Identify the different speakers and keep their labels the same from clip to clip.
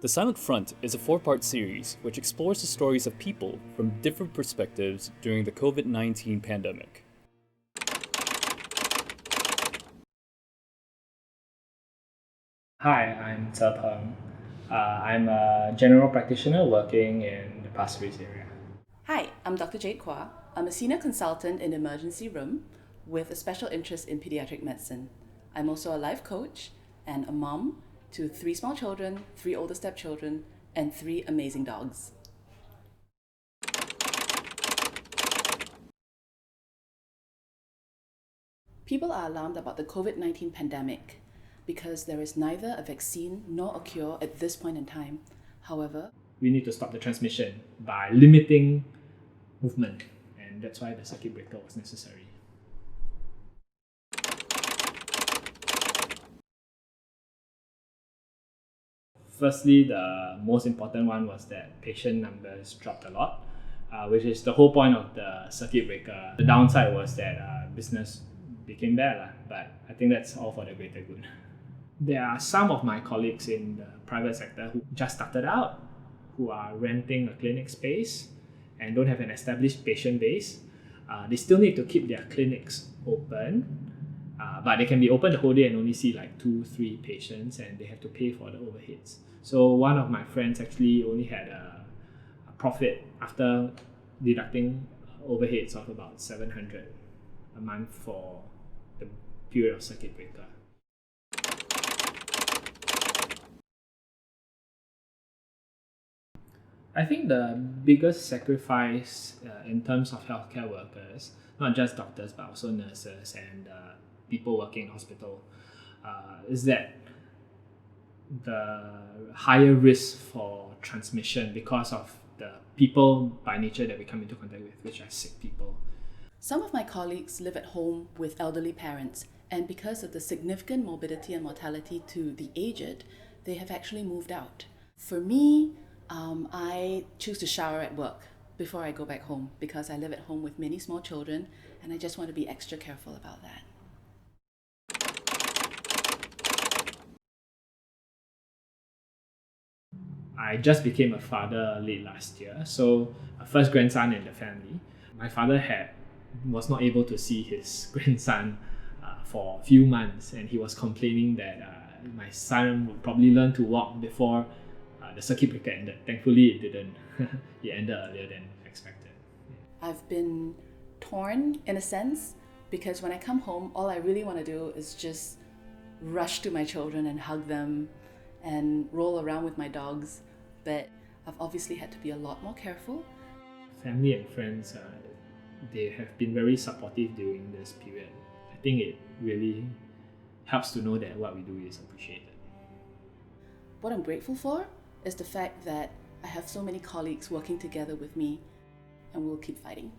Speaker 1: The Silent Front is a 4-part series which explores the stories of people from different perspectives during the COVID-19 pandemic.
Speaker 2: Hi, I'm Zepeng. I'm a general practitioner working in the Pasir Ris area.
Speaker 3: Hi, I'm Dr. Jade Kwa. I'm a senior consultant in the emergency room with a special interest in pediatric medicine. I'm also a life coach and a mom to 3 small children, 3 older stepchildren, and 3 amazing dogs. People are alarmed about the COVID-19 pandemic because there is neither a vaccine nor a cure at this point in time. However,
Speaker 2: we need to stop the transmission by limiting movement, and that's why the circuit breaker was necessary. Firstly, the most important one was that patient numbers dropped a lot, which is the whole point of the circuit breaker. The downside was that business became bad, but I think that's all for the greater good. There are some of my colleagues in the private sector who just started out, who are renting a clinic space and don't have an established patient base. They still need to keep their clinics open, but they can be open the whole day and only see like 2-3 patients, and they have to pay for the overheads. So one of my friends actually only had a profit after deducting overheads of about 700 a month for the period of circuit breaker. I think the biggest sacrifice in terms of healthcare workers, not just doctors but also nurses and people working in hospital, is that the higher risk for transmission because of the people by nature that we come into contact with, which are sick people.
Speaker 3: some of my colleagues live at home with elderly parents, and because of the significant morbidity and mortality to the aged, they have actually moved out. For me, I choose to shower at work before I go back home because I live at home with many small children and I just want to be extra careful about that.
Speaker 2: I just became a father late last year, so a first grandson in the family. My father was not able to see his grandson for a few months, and he was complaining that my son would probably learn to walk before the circuit breaker ended. Thankfully, it didn't. It ended earlier than expected.
Speaker 3: I've been torn in a sense because when I come home, all I really want to do is just rush to my children and hug them and roll around with my dogs. But I've obviously had to be a lot more careful.
Speaker 2: Family and friends, they have been very supportive during this period. I think it really helps to know that what we do is appreciated.
Speaker 3: What I'm grateful for is the fact that I have so many colleagues working together with me, and we'll keep fighting.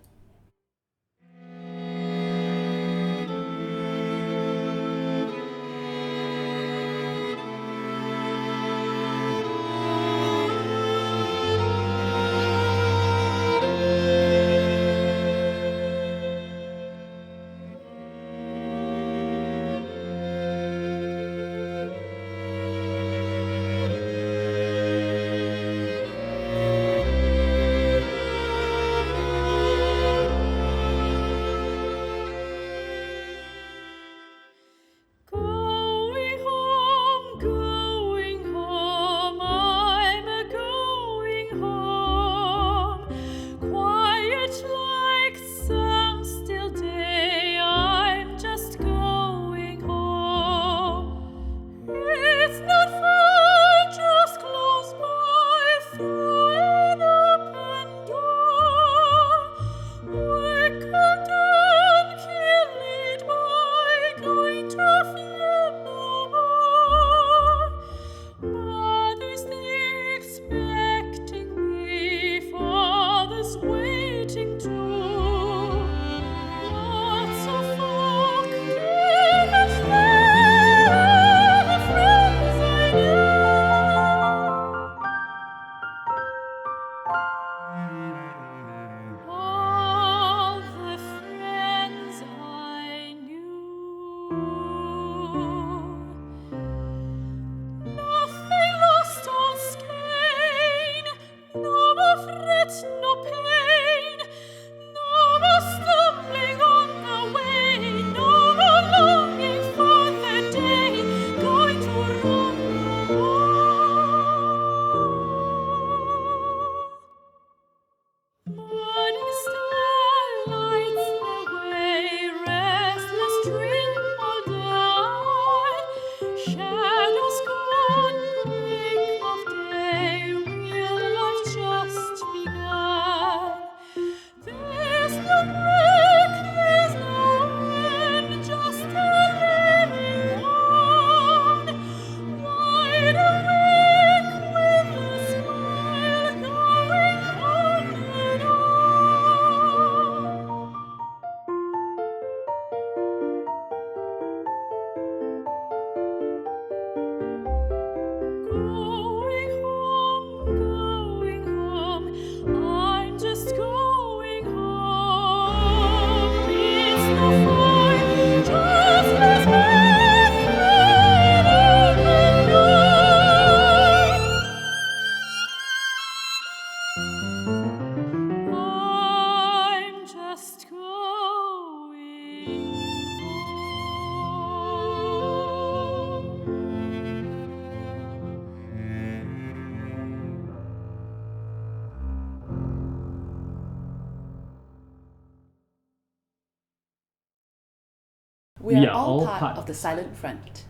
Speaker 3: We are all part of the silent front.